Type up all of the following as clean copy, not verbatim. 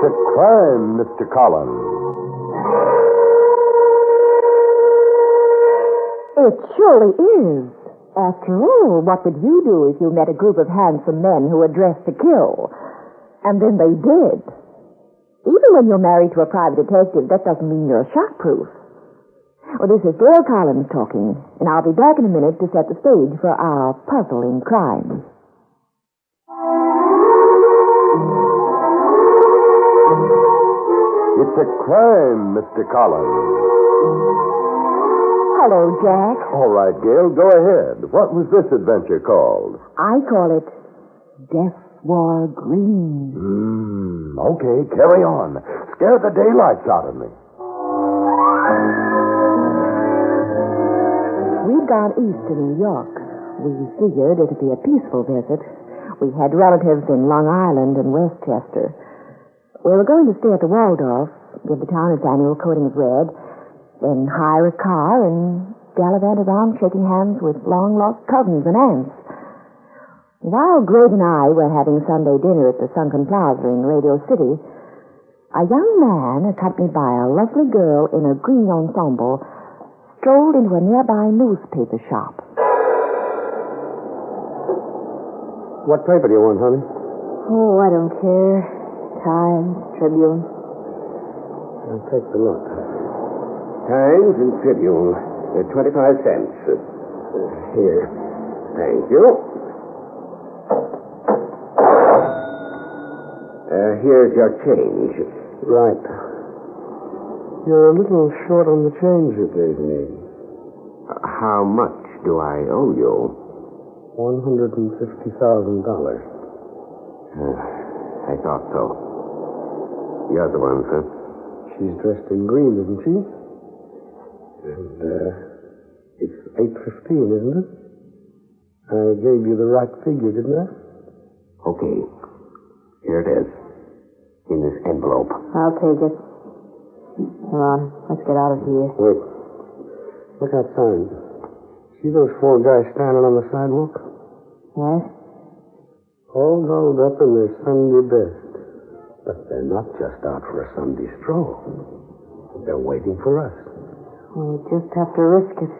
a crime, Mr. Collins. It surely is. After all, what would you do if you met a group of handsome men who were dressed to kill? And then they did. Even when you're married to a private detective, that doesn't mean you're shock-proof. Well, this is Gail Collins talking, and I'll be back in a minute to set the stage for our puzzling crime. It's a crime, Mr. Collins. Hello, Jack. All right, Gail, go ahead. What was this adventure called? I call it Death War Green. Okay, carry on. Scare the daylights out of me. We'd gone east to New York. We figured it'd be a peaceful visit. We had relatives in Long Island and Westchester. We were going to stay at the Waldorf, give the town its annual coating of red, then hire a car and gallivant around shaking hands with long-lost cousins and aunts. While Greg and I were having Sunday dinner at the Sunken Plaza in Radio City, a young man, accompanied by a lovely girl in a green ensemble, strolled into a nearby newspaper shop. What paper do you want, honey? Oh, I don't care. Times, Tribune. I'll take the look. Times and Tribune. 25 cents. Here. Thank you. Here's your change. Right. You're a little short on the change you gave me. How much do I owe you? $150,000. I thought so. You're the one, sir. She's dressed in green, isn't she? And, it's 8:15, isn't it? I gave you the right figure, didn't I? Okay. Here it is. In this envelope. I'll take it. Come on, let's get out of here. Wait. Look outside. See those 4 guys standing on the sidewalk? Yes? All rolled up in their Sunday best. But they're not just out for a Sunday stroll. They're waiting for us. We just have to risk it.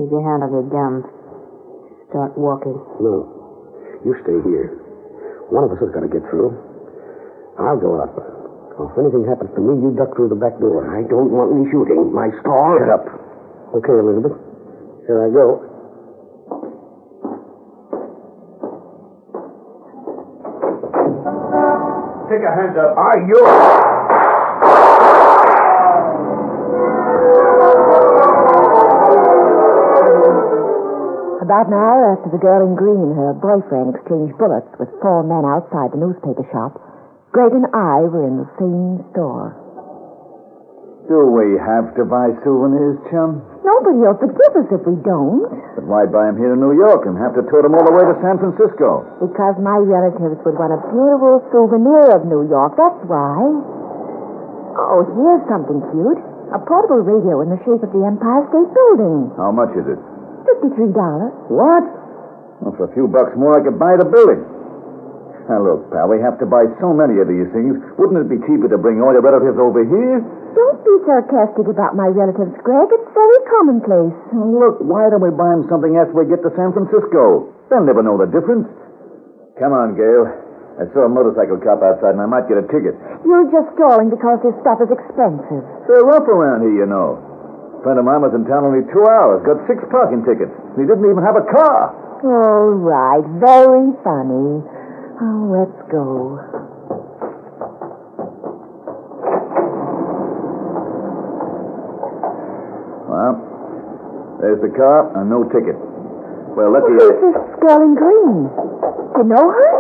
Leave your hand on your gun. Start walking. No. You stay here. One of us has got to get through. I'll go out. If anything happens to me, you duck through the back door. I don't want any shooting. My stall. Shut up. Okay, Elizabeth. Here I go. Take your hands up. Are you? About an hour after the girl in green and her boyfriend exchanged bullets with 4 men outside the newspaper shop, Greg and I were in the same store. Do we have to buy souvenirs, chum? Nobody will forgive us if we don't. But why buy them here in New York and have to tote them all the way to San Francisco? Because my relatives would want a beautiful souvenir of New York, that's why. Oh, here's something cute. A portable radio in the shape of the Empire State Building. How much is it? $53. What? Well, for a few bucks more, I could buy the building. Now, look, pal, we have to buy so many of these things. Wouldn't it be cheaper to bring all your relatives over here? Don't be sarcastic about my relatives, Greg. It's very commonplace. Look, why don't we buy them something after we get to San Francisco? They'll never know the difference. Come on, Gail. I saw a motorcycle cop outside, and I might get a ticket. You're just stalling because this stuff is expensive. They're rough around here, you know. A friend of mine was in town only 2 hours, got 6 parking tickets. He didn't even have a car. All right. Very funny. Oh, let's go. Well, there's the car and no ticket. Well, lucky. Who's this girl in green? You know her?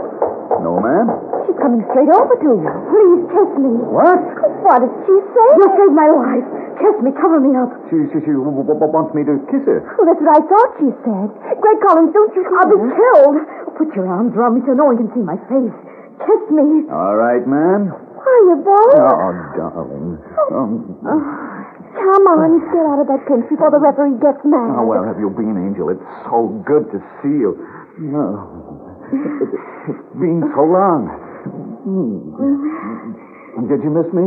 No, ma'am. She's coming straight over to you. Please kiss me. What? What did she say? You saved my life. Kiss me. Cover me up. She wants me to kiss her. Oh, that's what I thought she said. Greg Collins, don't you hear? I'll be killed. Put your arms around me so no one can see my face. Kiss me. All right, ma'am. Are you, boy? Oh, darling. Come on, get out of that pinch before the referee gets mad. Oh, where have you been, Angel? It's so good to see you. Oh, it's been so long. Did you miss me?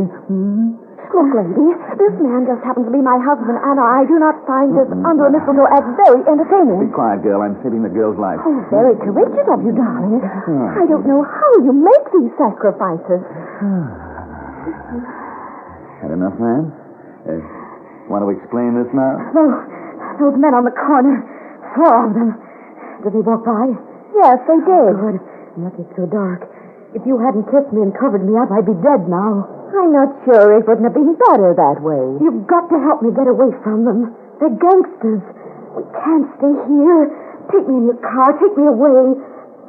Look, lady, this man just happens to be my husband, and I do not find this under a mistletoe act very entertaining. Be quiet, girl. I'm saving the girl's life. Oh, very courageous of you, darling. I don't know how you make these sacrifices. Had enough, ma'am? Want to explain this now? Those men on the corner. 4 of them. Did they walk by? Yes, they did. Good. I'm lucky it's so dark. If you hadn't kissed me and covered me up, I'd be dead now. I'm not sure it wouldn't have been better that way. You've got to help me get away from them. They're gangsters. We can't stay here. Take me in your car. Take me away.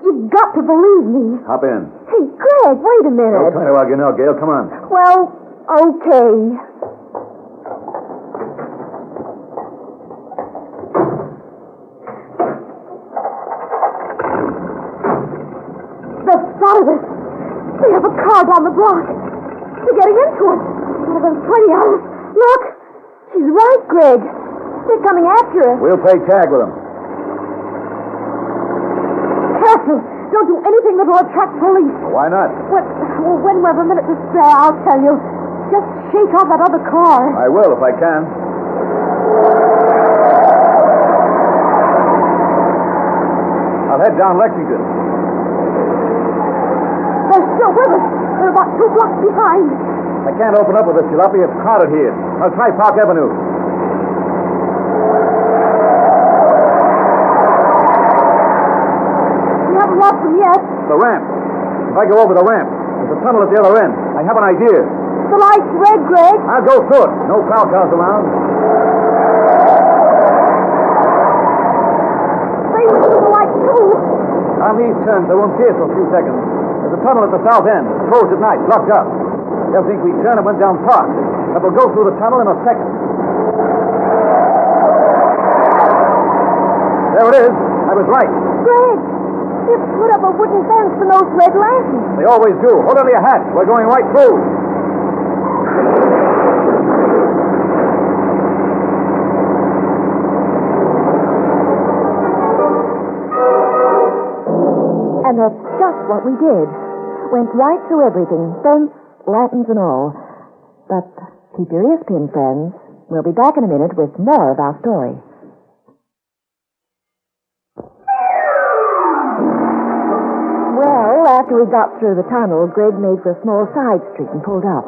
You've got to believe me. Hop in. Hey, Greg, wait a Don't minute. try to argue now, Gail. Come on. Well, okay. They've spotted us. They have a car down the block. They're getting into it. One of them's 20 of us. Look. She's right, Greg. They're coming after us. We'll play tag with them. Careful. Don't do anything that will attract police. Why not? Well, when we have a minute to spare, I'll tell you. Just shake off that other car. I will if I can. I'll head down Lexington. They're still with us. They're about 2 blocks behind. I can't open up with this jalopy. It's crowded here. I'll try Park Avenue. We haven't lost them yet. The ramp. If I go over the ramp, there's a tunnel at the other end. I have an idea. The light's red, Greg. I'll go through it. No prowl cars around. They went through the light, too. On these turns, they won't see us for a few seconds. There's a tunnel at the south end. It's closed at night, blocked up. They'll think we turned and went down Park. But we'll go through the tunnel in a second. There it is. I was right. Greg, they've put up a wooden fence for those red lanterns. They always do. Hold on to your hats. We're going right through. And that's just what we did. Went right through everything, fence, lanterns, and all. But keep your ears pinned, friends. We'll be back in a minute with more of our story. Well, after we got through the tunnel, Greg made for a small side street and pulled up.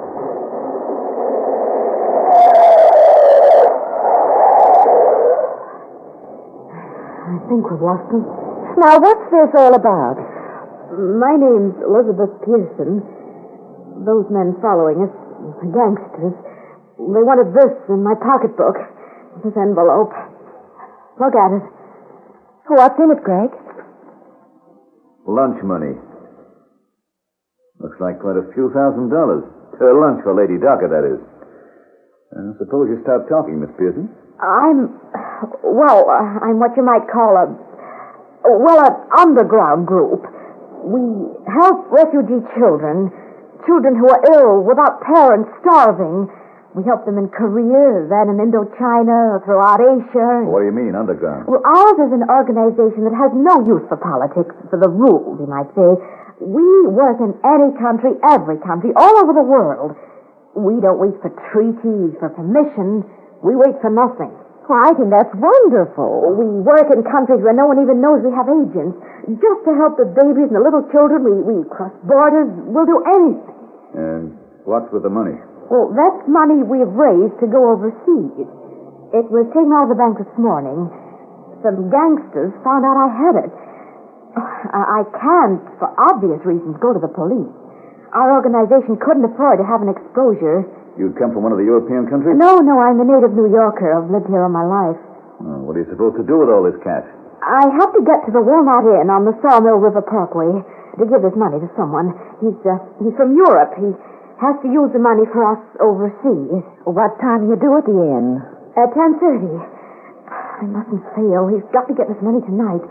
I think we've lost them. Now, what's this all about? My name's Elizabeth Pearson. Those men following us, the gangsters, they wanted this in my pocketbook. This envelope. Look at it. What's in it, Greg? Lunch money. Looks like quite a few $1,000. Lunch for Lady Docker, that is. Suppose you start talking, Miss Pearson. I'm what you might call an underground group. We help refugee children who are ill, without parents, starving. We help them in Korea, then in Indochina, throughout Asia. What do you mean, underground? Well, ours is an organization that has no use for politics, for the rules, you might say. We work in any country, every country, all over the world. We don't wait for treaties, for permission. We wait for nothing. Well, I think that's wonderful. We work in countries where no one even knows we have agents. Just to help the babies and the little children, we cross borders. We'll do anything. And what's with the money? Well, that's money we've raised to go overseas. It was taken out of the bank this morning. Some gangsters found out I had it. I can't, for obvious reasons, go to the police. Our organization couldn't afford to have an exposure. You'd come from one of the European countries? No, I'm a native New Yorker. I've lived here all my life. Oh, what are you supposed to do with all this cash? I have to get to the Walnut Inn on the Sawmill River Parkway to give this money to someone. He's from Europe. He has to use the money for us overseas. What time do you do at the inn? At 10:30. I mustn't fail. He's got to get this money tonight.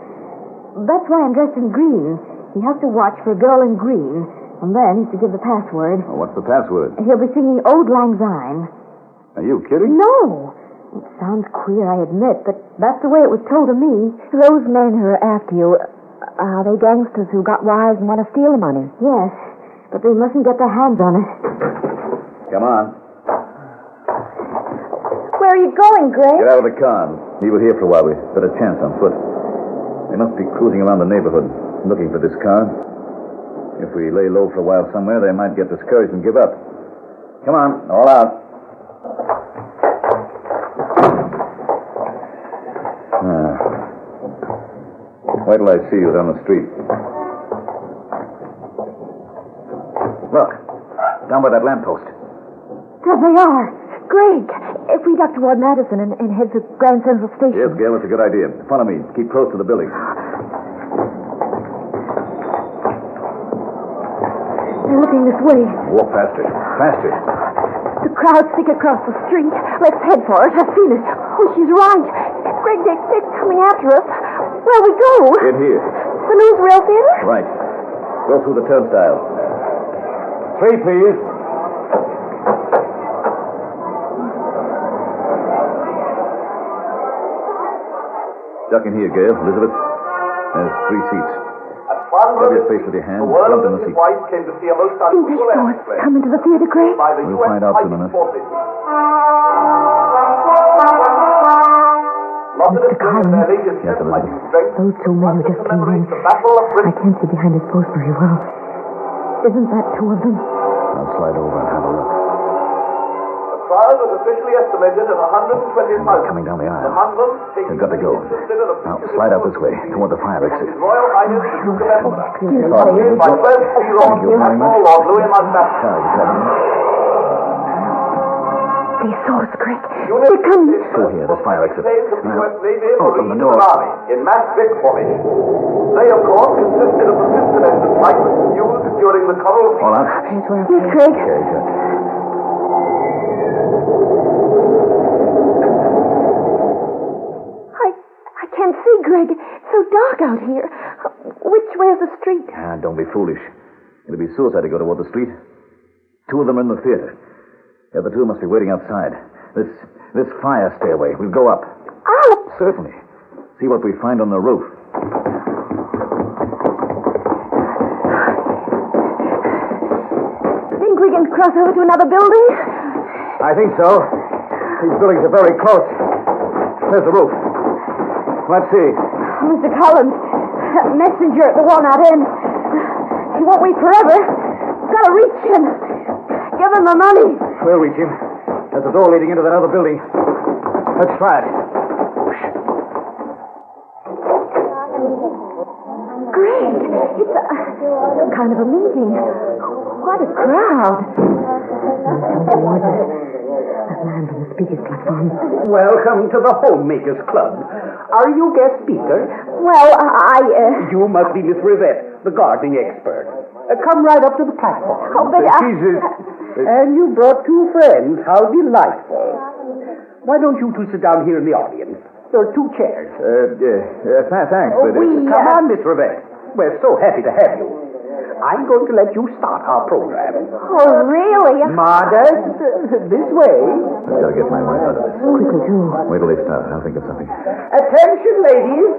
That's why I'm dressed in green. He has to watch for a girl in green. And then he's to give the password. Oh, what's the password? He'll be singing Old Lang Syne. Are you kidding? No. It sounds queer, I admit, but that's the way it was told to me. Those men who are after you, are they gangsters who got wise and want to steal the money? Yes. But they mustn't get their hands on it. Come on. Where are you going, Greg? Get out of the car and leave it here for a while. We've got a chance on foot. They must be cruising around the neighborhood looking for this car. If we lay low for a while somewhere, they might get discouraged and give up. Come on, all out. Wait till I see you down the street. Look, down by that lamppost. There they are. Greg, if we duck toward Madison and head to Grand Central Station. Yes, Gail, that's a good idea. Follow me. Keep close to the building. They're looking this way. Walk faster. Faster. The crowd's thick across the street. Let's head for it. I've seen it. Oh, she's right. Greg, they're coming after us. Where we go? In here. The newsreel theater? Right. Go through the turnstile. 3, please. Duck in here, Gail. Elizabeth. There's 3 seats. Cover your face with your hand. Slump in the seat. Think they saw us come into the theater, Greg? We'll find out soon enough. Mr. Collins. Yes, Elizabeth. Those 2 men who just came in. I can't see behind his post very well. Isn't that 2 of them? I'll slide over and have a look. The crowd was officially estimated at 120,000. Coming down the aisle. They've got to go. Now, slide out this way, toward the fire exit. His Royal Highness the Duke of Edinburgh. Sorry. By 12 Thank you very much. Lord Louis Mountbatten. They saw us, Greg. They're coming. Through here, this fire exit. Now, Open the door. In mass victory. They, of course, consisted of the pistolets and rifles used during the Coral War. All out? Here's where Yes, Greg. Very good. I can't see, Greg. It's so dark out here. Which way is the street? Don't be foolish. It'll be suicide to go toward the street. 2 of them are in the theater. The other 2 must be waiting outside. This fire stairway. We'll go up. Up? Certainly. See what we find on the roof. Think we can cross over to another building? I think so. These buildings are very close. There's the roof. Let's see. Mr. Collins, that messenger at the walnut end. He won't wait forever. Gotta reach him. Give him the money. We'll reach him. There's a door leading into that other building. Let's try it. Greg, it's a kind of a meeting. What a crowd. towards us. A man from the speaker's platform. Welcome to the Homemakers Club. Are you guest speaker? Well, You must be Miss Rivette, the gardening expert. Come right up to the platform. Oh, but And you brought 2 friends. How delightful. Why don't you 2 sit down here in the audience? There are 2 chairs. Thanks, but... Come on, Miss Rivette. We're so happy to have you. I'm going to let you start our program. Oh, really? Modest, this way. I've got to get my wife out of this. Quickly, too. Wait till they start. I'll think of something. Attention, ladies.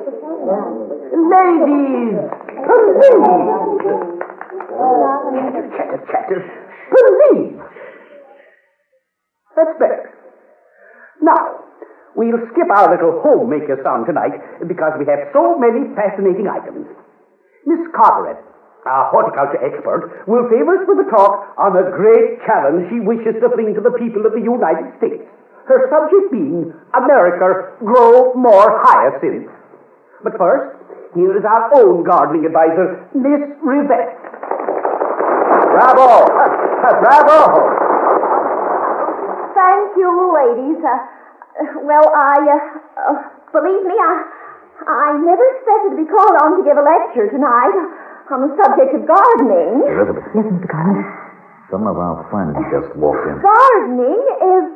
Ladies, please. Chatter. Please. That's better. Now, we'll skip our little homemaker song tonight because we have so many fascinating items. Miss Carteret, our horticulture expert, will favor us with a talk on a great challenge she wishes to fling to the people of the United States. Her subject being America, grow more hyacinths. But first, here is our own gardening advisor, Miss Rivette. Bravo! Bravo! Thank you, ladies. Believe me, I never expected to be called on to give a lecture tonight on the subject of gardening. Elizabeth, Yes, Mr. Collins. some of our friends just walked in. Gardening is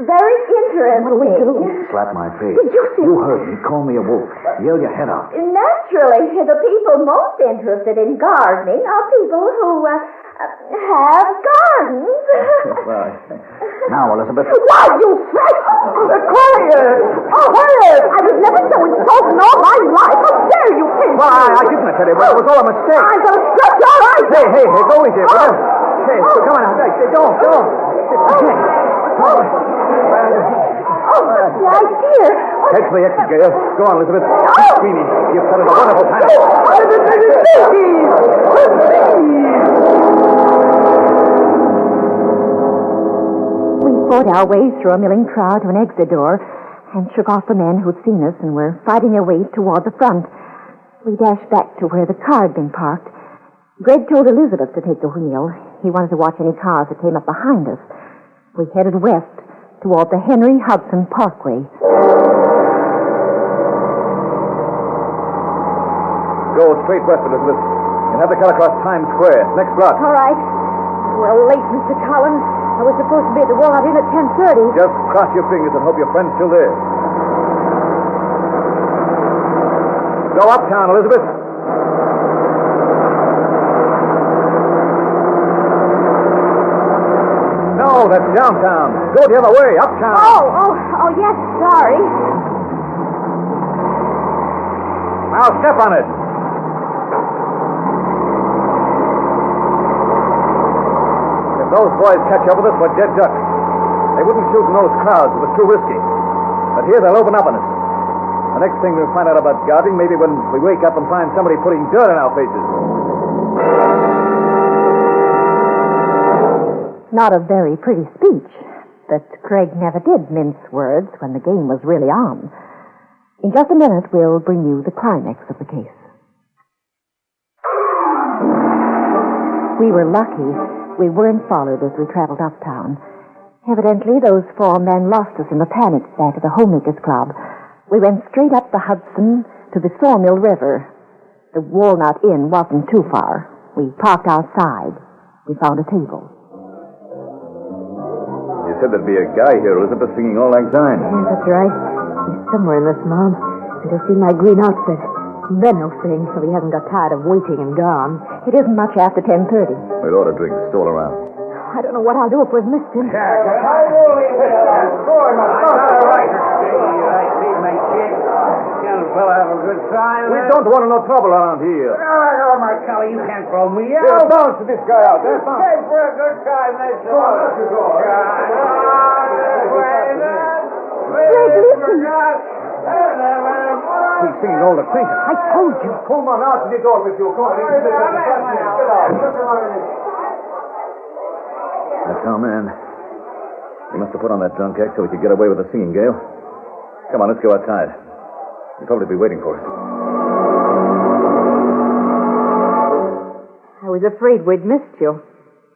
very interesting. Slap my face. Did you see? You heard me. Call me a wolf. Yell your head off. Naturally, the people most interested in gardening are people who have gardens. Well, now, Elizabeth. Why, you fright! Quiet! Oh, quiet! I was never so insulted in all my life. How dare you pinch Well, I didn't tell you, but it was all a mistake. I'm going to stretch you, all right? Hey, go easy, will you? Hey, come on now. Hey, don't. Oh, the idea. Head for the exit, Gail. Go on, Elizabeth. Sweeney, you've started a wonderful time. We fought our way through a milling crowd to an exit door and shook off the men who'd seen us and were fighting their way toward the front. We dashed back to where the car had been parked. Greg told Elizabeth to take the wheel. He wanted to watch any cars that came up behind us. We headed west toward the Henry Hudson Parkway. Go straight west, Elizabeth. You'll have to cut across Times Square. Next block. All right. Well, late, Mr. Collins. I was supposed to be at the Walnut Inn at 10:30. Just cross your fingers and hope your friend's still there. Go uptown, Elizabeth. No, that's downtown. Go the other way, uptown. Oh, yes, sorry. Now step on it. If those boys catch up with us, we're dead duck. They wouldn't shoot in those crowds. It was too risky. But here they'll open up on us. The next thing we'll find out about guarding, maybe when we wake up and find somebody putting dirt in our faces. Not a very pretty speech, but Craig never did mince words when the game was really on. In just a minute, we'll bring you the climax of the case. We were lucky. We weren't followed as we traveled uptown. Evidently, those four men lost us in the panic back at the Homemakers Club. We went straight up the Hudson to the Sawmill River. The Walnut Inn wasn't too far. We parked outside. We found a table. You said there'd be a guy here, Elizabeth, singing All Lang Syne. Yes, that's right. He's somewhere in this mob. And you'll see my green outfit. Then he'll sing, so he hasn't got tired of waiting and gone. It isn't much after 10:30. We'd ought to drink. Stall around. I don't know what I'll do if we've missed him. We don't want no trouble around here. Oh, my collie, you can't throw me out. Here, bounce to this guy out there. Stay for a good time, that's all. Greg, listen. He's singing all the crankers. I told you. Come on out to the door with you. Come on. That's our man. He must have put on that drunk act so he could get away with the singing, Gail. Come on, let's go outside. He'll probably be waiting for us. I was afraid we'd missed you.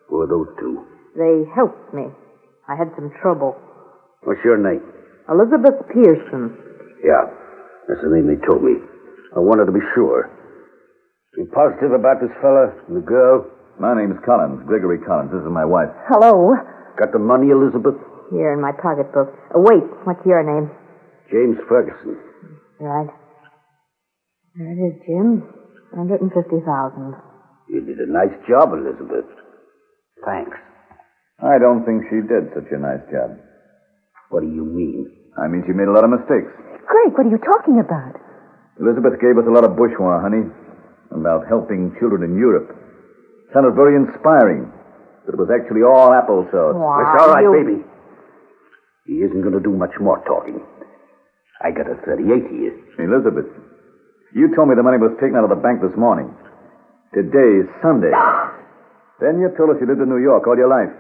Who are those two? They helped me. I had some trouble. What's your name? Elizabeth Pearson. Yeah, that's the name they told me. I wanted to be sure. You positive about this fella and the girl? My name's Collins, Gregory Collins. This is my wife. Hello. Got the money, Elizabeth? Here in my pocketbook. Wait, what's your name? James Ferguson. Right. There it is, Jim. 150,000. You did a nice job, Elizabeth. Thanks. I don't think she did such a nice job. What do you mean? I mean, she made a lot of mistakes. Greg, what are you talking about? Elizabeth gave us a lot of bourgeois, honey, about helping children in Europe. Sounded very inspiring, but it was actually all applesauce. It's all right, baby. He isn't going to do much more talking. I got a 38 here. Elizabeth, you told me the money was taken out of the bank this morning. Today is Sunday. Then you told us you lived in New York all your life.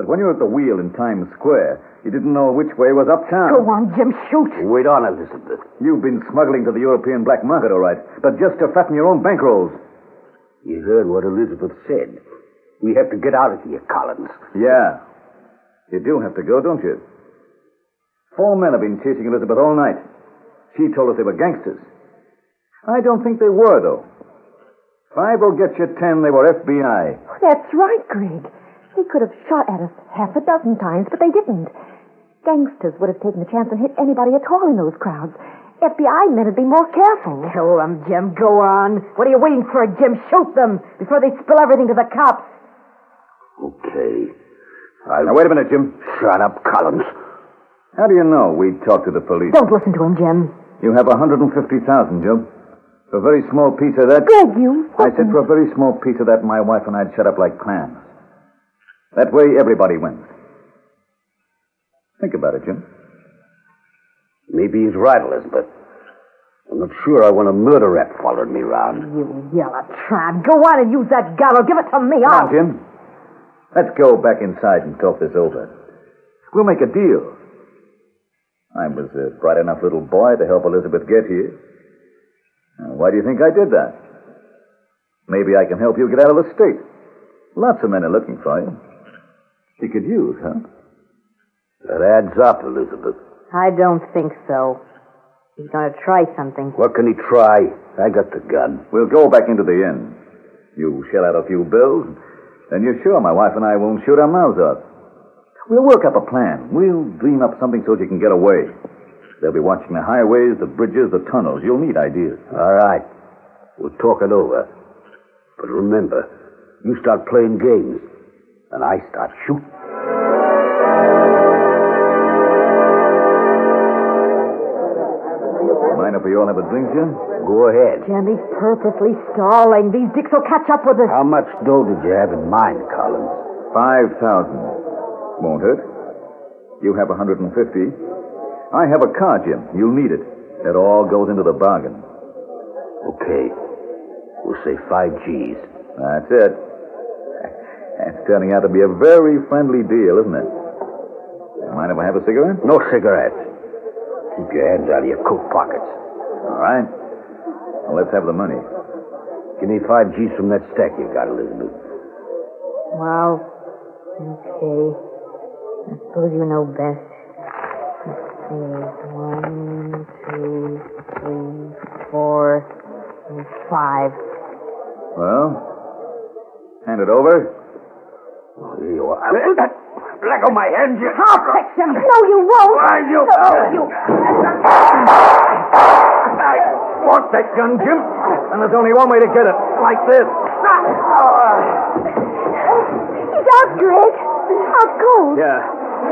But when you were at the wheel in Times Square, you didn't know which way was uptown. Go on, Jim, shoot. Wait on, Elizabeth. You've been smuggling to the European black market, all right, but just to fatten your own bankrolls. You heard what Elizabeth said. We have to get out of here, Collins. Yeah. You do have to go, don't you? 4 men have been chasing Elizabeth all night. She told us they were gangsters. I don't think they were, though. 5 will get you 10, they were FBI. That's right, Greg. They could have shot at us half a dozen times, but they didn't. Gangsters would have taken a chance and hit anybody at all in those crowds. FBI men would be more careful. Kill them, Jim. Go on. What are you waiting for, Jim? Shoot them before they spill everything to the cops. Okay. Now, wait a minute, Jim. Shut up, Collins. How do you know we talked to the police? Don't listen to him, Jim. You have 150,000, Joe. For a very small piece of that... Greg, you... I said for a very small piece of that, my wife and I'd shut up like clams. That way, everybody wins. Think about it, Jim. Maybe he's right, Elizabeth. I'm not sure I want a murder rap following me around. You yellow tramp. Go on and use that gun or give it to me. Come on, Jim. Let's go back inside and talk this over. We'll make a deal. I was a bright enough little boy to help Elizabeth get here. Now, why do you think I did that? Maybe I can help you get out of the state. Lots of men are looking for you. You could use, huh? That adds up, Elizabeth. I don't think so. He's going to try something. What can he try? I got the gun. We'll go back into the inn. You shell out a few bills, and you're sure my wife and I won't shoot our mouths off. We'll work up a plan. We'll dream up something so you can get away. They'll be watching the highways, the bridges, the tunnels. You'll need ideas. All right. We'll talk it over. But remember, you start playing games, and I start shooting. Mind if we all have a drink, Jim? Go ahead. Jimmy's purposely stalling. These dicks will catch up with us. How much dough did you have in mind, Collins? 5,000. Won't hurt. You have 150. I have a car, Jim. You'll need it. It all goes into the bargain. Okay. We'll say 5 G's. That's it. That's turning out to be a very friendly deal, isn't it? Mind if I have a cigarette? No cigarettes. Keep your hands out of your coat pockets. All right. Well, let's have the money. Give me 5 G's from that stack you got, Elizabeth. Well, okay. I suppose you know best. Let's see. 1, 2, 3, 4, and 5. Well, hand it over. Here you are. Let go my hands, you... I'll fix him. No, you won't. Why, you... No, you... I want that gun, Jim. And there's only one way to get it. Like this. He's out, Greg. Out cold. Yeah.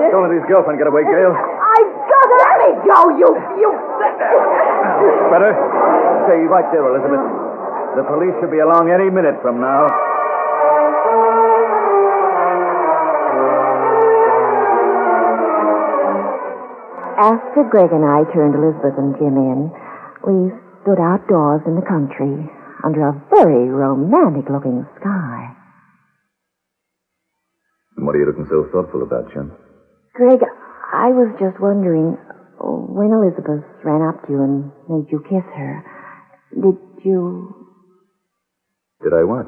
Don't let his girlfriend get away, Gail. I've got it. Let me go, you... Better. Stay right there, Elizabeth. The police should be along any minute from now. After Greg and I turned Elizabeth and Jim in, we stood outdoors in the country under a very romantic-looking sky. What are you looking so thoughtful about, Jim? Greg, I was just wondering, when Elizabeth ran up to you and made you kiss her, did you... Did I what?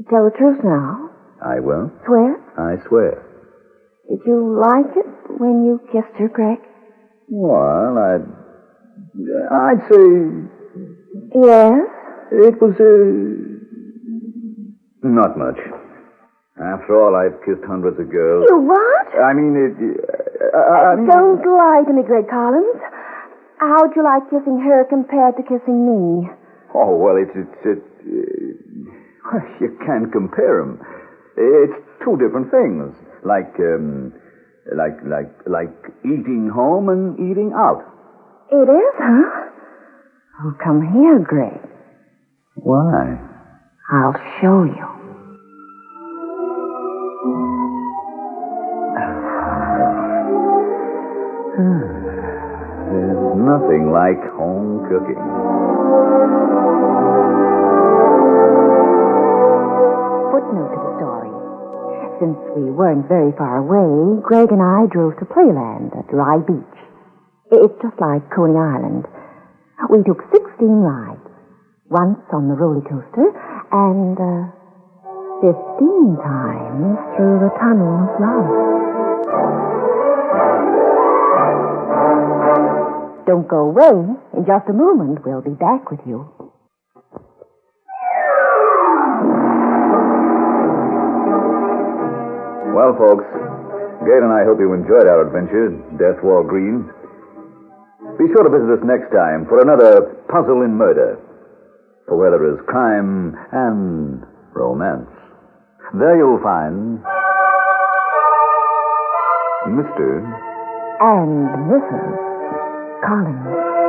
Tell the truth now? I will. Swear? I swear. Did you like it when you kissed her, Greg? Well, I'd say Yes? it was, not much. After all, I've kissed hundreds of girls. You what? I mean, Don't lie to me, Greg Collins. How'd you like kissing her compared to kissing me? Oh, well, well, you can't compare them. It's two different things. Like eating home and eating out. It is, huh? Oh, come here, Greg. Why? I'll show you. There's nothing like home cooking. Footnote to the story. Since we weren't very far away, Greg and I drove to Playland at Rye Beach. It's just like Coney Island. We took 16 rides. Once on the roller coaster and 15 times through the tunnel of love. Don't go away. In just a moment, we'll be back with you. Well, folks, Gate and I hope you enjoyed our adventure, Death Wall Green. Be sure to visit us next time for another Puzzle in Murder, for where there is crime and romance. There you'll find Mr. And Mrs. Collins.